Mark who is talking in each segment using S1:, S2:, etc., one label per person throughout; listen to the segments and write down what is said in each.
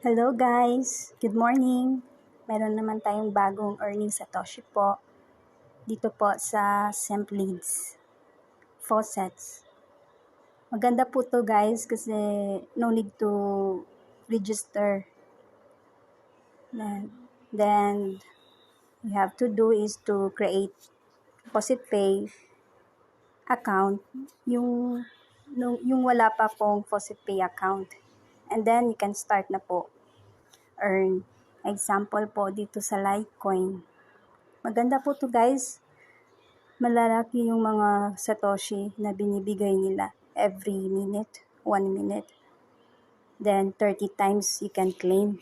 S1: Hello guys! Good morning! Meron naman tayong bagong earning Satoshi po. Dito po sa Simpleads Faucets. Maganda po to guys kasi no need to register. Then you have to do is to create FaucetPay account. Yung wala pa pong FaucetPay account. And then you can start na po earn. Example po dito sa Litecoin. Maganda po to guys. Malalaki yung mga Satoshi na binibigay nila every minute, 1 minute. Then 30 times you can claim.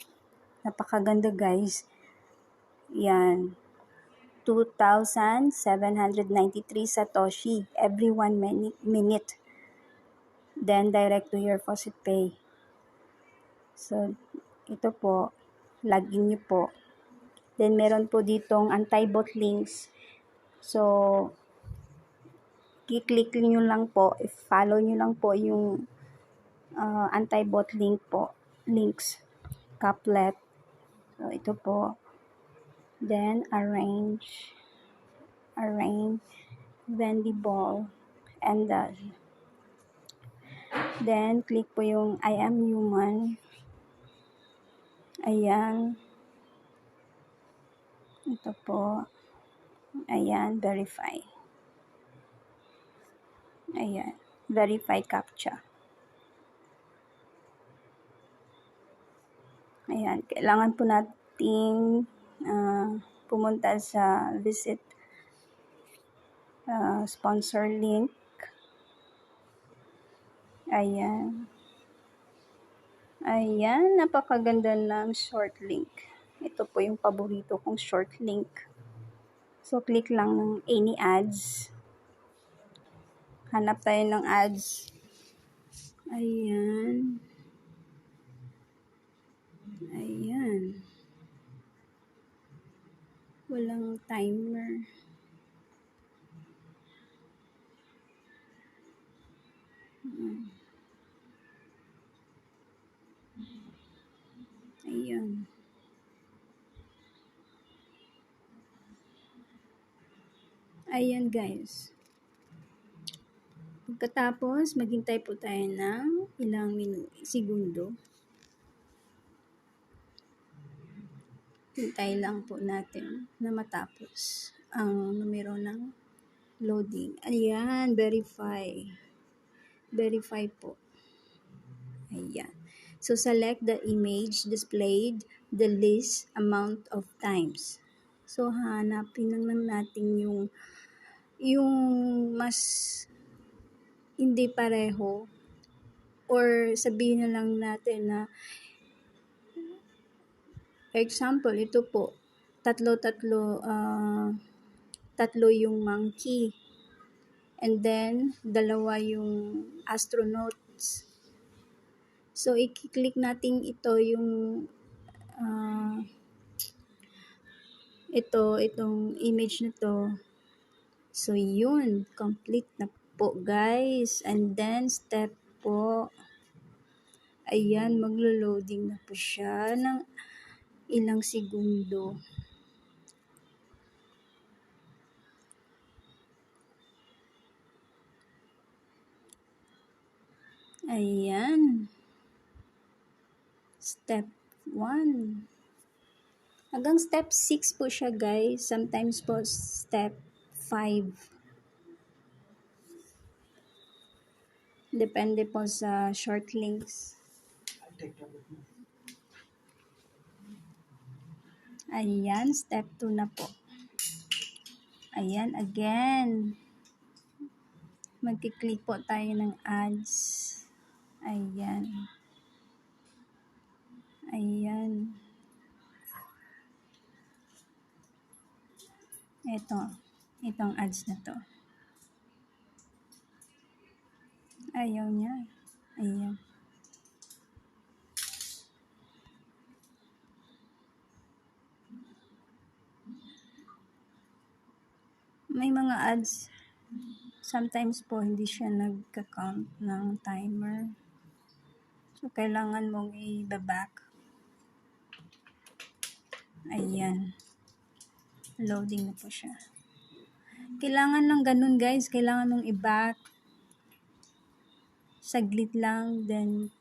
S1: Napakaganda guys. Yan. 2,793 Satoshi every 1 minute. Then direct to your FaucetPay. So, ito po. Login nyo po. Then meron po ditong anti-bot links. So, i-click nyo lang po, i-follow nyo lang po yung anti-bot links, couplet. So, ito po. Then, arrange, vendable, and then, click po yung I am human. Ayan. Ito po. Ayan, verify. Ayan, verify CAPTCHA. Ayan, kailangan po nating pumunta sa visit sponsor link. Ayan. Ayan, napakaganda ng short link. Ito po yung paborito kong short link. So, click lang ng any ads. Hanap tayo ng ads. Ayan. Ayan. Walang timer. Ayan. Ayan guys. Pagkatapos, maghintay po tayo ng ilang segundo. Hintay lang po natin na matapos ang numero ng loading. Ayan, verify. Verify po. Ayan. So, select the image displayed the least amount of times. So, hanapin lang natin yung mas hindi pareho or sabihin na lang natin na for example, ito po, tatlo yung monkey. And then, dalawa yung astronauts. So, i-click natin ito yung itong image na to. So, yun. Complete na po, guys. And then, step po. Ayan, maglo-loading na po siya ng ilang segundo. Ayan. Step 1. Hanggang step 6 po siya guys. Sometimes po step 5. Depende po sa short links. Ayan, step 2 na po. Ayan, again. Magkiklik po tayo ng ads. Ayan. Ayan. Itong ads na to. Ayaw niya. Ayan. May mga ads, sometimes po hindi siya nagka-count ng timer. So, kailangan mong i-back. Ayan. Loading na po siya. Kailangan lang ganun guys. Kailangan mong i-back. Saglit lang. Then,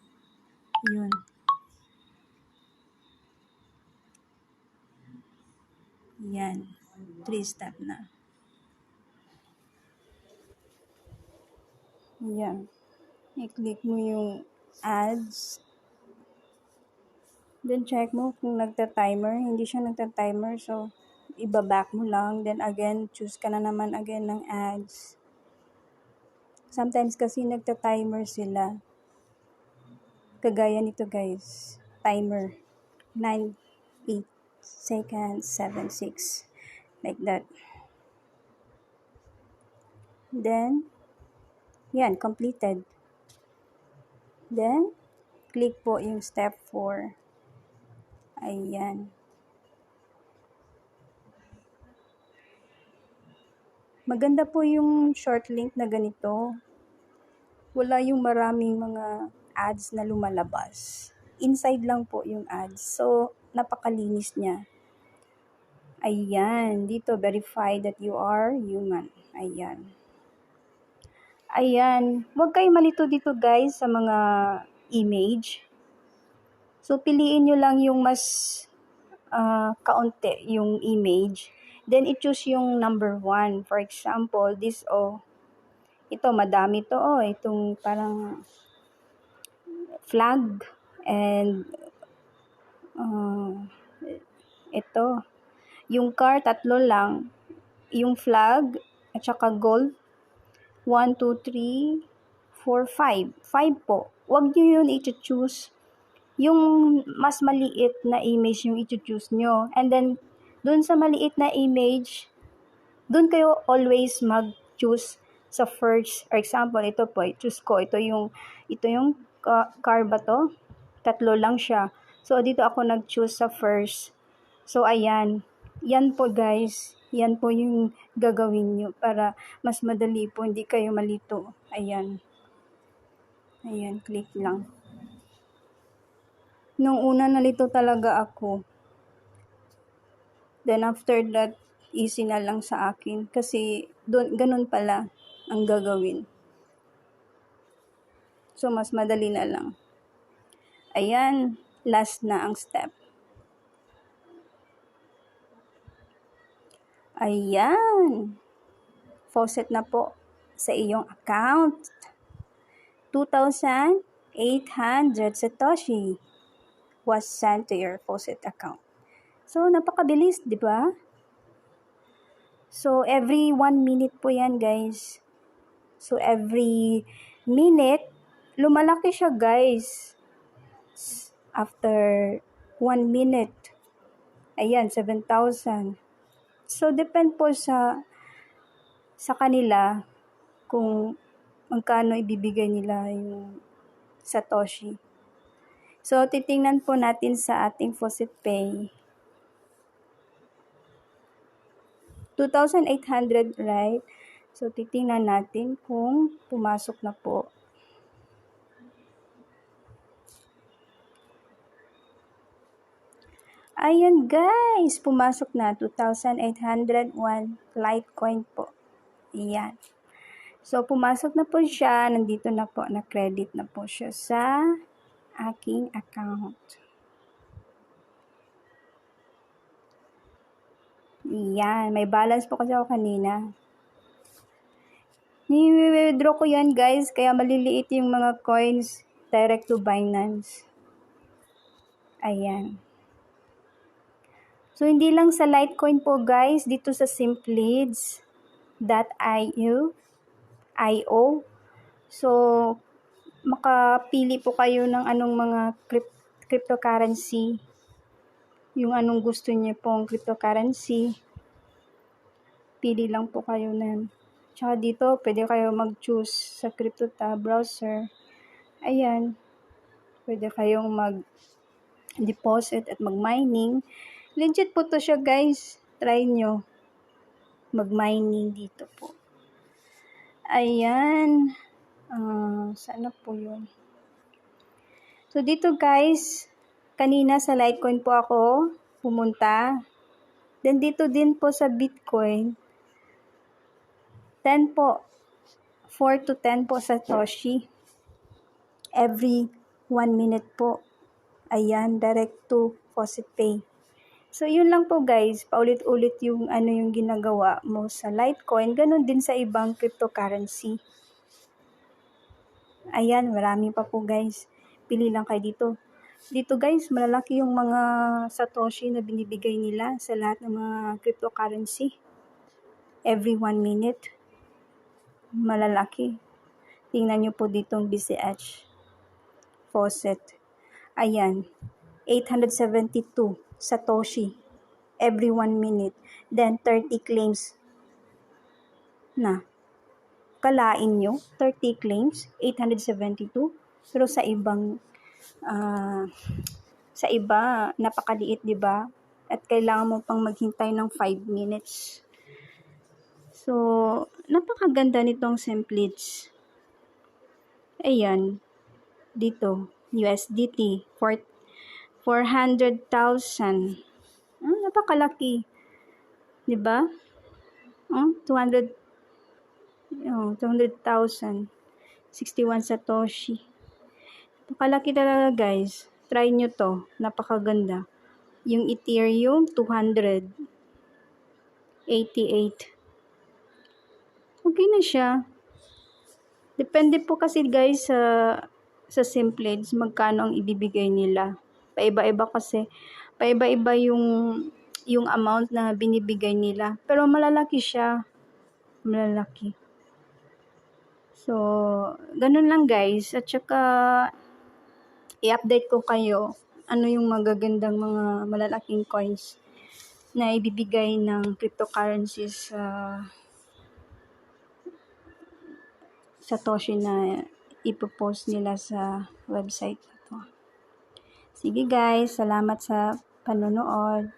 S1: yun. Yan. 3-step na. Yan. I-click mo yung ads. Then, check mo kung nagta-timer. Hindi siya nagta-timer. So, iba-back mo lang. Then, again, choose ka na naman again ng ads. Sometimes kasi nagta-timer sila. Kagaya nito guys. Timer. 9, 8 seconds, 7, 6. Like that. Then, yan, completed. Then, click po yung step 4. Ayan. Maganda po yung short link na ganito. Wala yung maraming mga ads na lumalabas. Inside lang po yung ads. So, napakalinis niya. Ayan. Dito, verify that you are human. Ayan. Ayan. Huwag kayo malito dito guys sa mga image. So, piliin nyo lang yung mas kaunti yung image. Then, i-choose yung number 1. For example, this, ito, madami to, itong parang flag. And, ito, yung car, 3 lang. Yung flag, at saka gold, 1, 2, 3, 4, 5. 5 po. Huwag nyo yun i-choose. Yung mas maliit na image yung i-choose nyo. And then, dun sa maliit na image, dun kayo always mag-choose sa first. For example, ito po, i-choose ko. Ito yung car ba to? 3 lang siya. So, dito ako nag-choose sa first. So, ayan. Yan po guys. Yan po yung gagawin nyo para mas madali po. Hindi kayo malito. Ayan. Ayan, click lang. Nung una nalito talaga ako. Then after that, easy na lang sa akin. Kasi ganun pala ang gagawin. So, mas madali na lang. Ayan, last na ang step. Ayan. Faucet na po sa iyong account. 2,800 Satoshi was sent to your faucet account. So, napakabilis, di ba? So, every 1 minute po yan, guys. So, every minute, lumalaki siya, guys. After 1 minute, ayan, 7,000. So, depend po sa kanila kung magkano ibibigay nila yung Satoshi. So, titingnan po natin sa ating Faucet Pay. 2,800, right? So, titingnan natin kung pumasok na po. Ayan guys, pumasok na 2,801 Litecoin po. Ayan. So, pumasok na po siya. Nandito na po, na-credit na po siya sa aking account. Ayan. May balance po kasi ako kanina. Ni-withdraw ko yan guys, kaya maliliit yung mga coins direct to Binance. Ayan. So, hindi lang sa Litecoin po guys, dito sa Simplids.io. So, makapili po kayo ng anong mga cryptocurrency. Yung anong gusto niyo pong cryptocurrency. Pili lang po kayo na. Tsaka dito, pwede kayo mag-choose sa crypto tab browser. Ayan. Pwede kayong mag-deposit at mag-mining. Legit po to siya guys. Try nyo. Mag-mining dito po. Ayan. Sana po yun. So, dito guys, kanina sa Litecoin po ako. pumunta. Then dito din po sa Bitcoin, 10 po, 4 to 10 po Satoshi. Every 1 minute po. Ayan, direct to PositPay. So, yun lang po guys. Paulit-ulit yung yung ginagawa mo sa Litecoin. Ganun din sa ibang cryptocurrency. Ayan, marami pa po guys. Pili lang kayo dito. Dito guys, malalaki yung mga Satoshi na binibigay nila sa lahat ng mga cryptocurrency. Every 1 minute. Malalaki. Tingnan nyo po ditong BCH. Faucet. Ayan. 872 Satoshi. Every 1 minute. Then 30 claims. Na. Kalain nyo, 30 claims, 872. Pero sa ibang sa iba, napakaliit, 'di ba? At kailangan mo pang maghintay ng 5 minutes. So, napakaganda nitong Semplits. Ayan, dito, USDT, 400,000. Napakalaki. 'Di ba? 200,000. 61 Satoshi. Napakalaki talaga guys. Try nyo to. Napakaganda. Yung Ethereum, 288. Okay na siya. Depende po kasi guys sa Semplits magkano ang ibibigay nila. Paiba-iba kasi. Paiba-iba yung amount na binibigay nila. Pero malalaki siya. Malalaki. So, ganun lang guys. At saka, i-update ko kayo ano yung magagandang mga malalaking coins na ibibigay ng cryptocurrencies sa Satoshi na ipopost nila sa website na to. Sige guys, salamat sa panonood.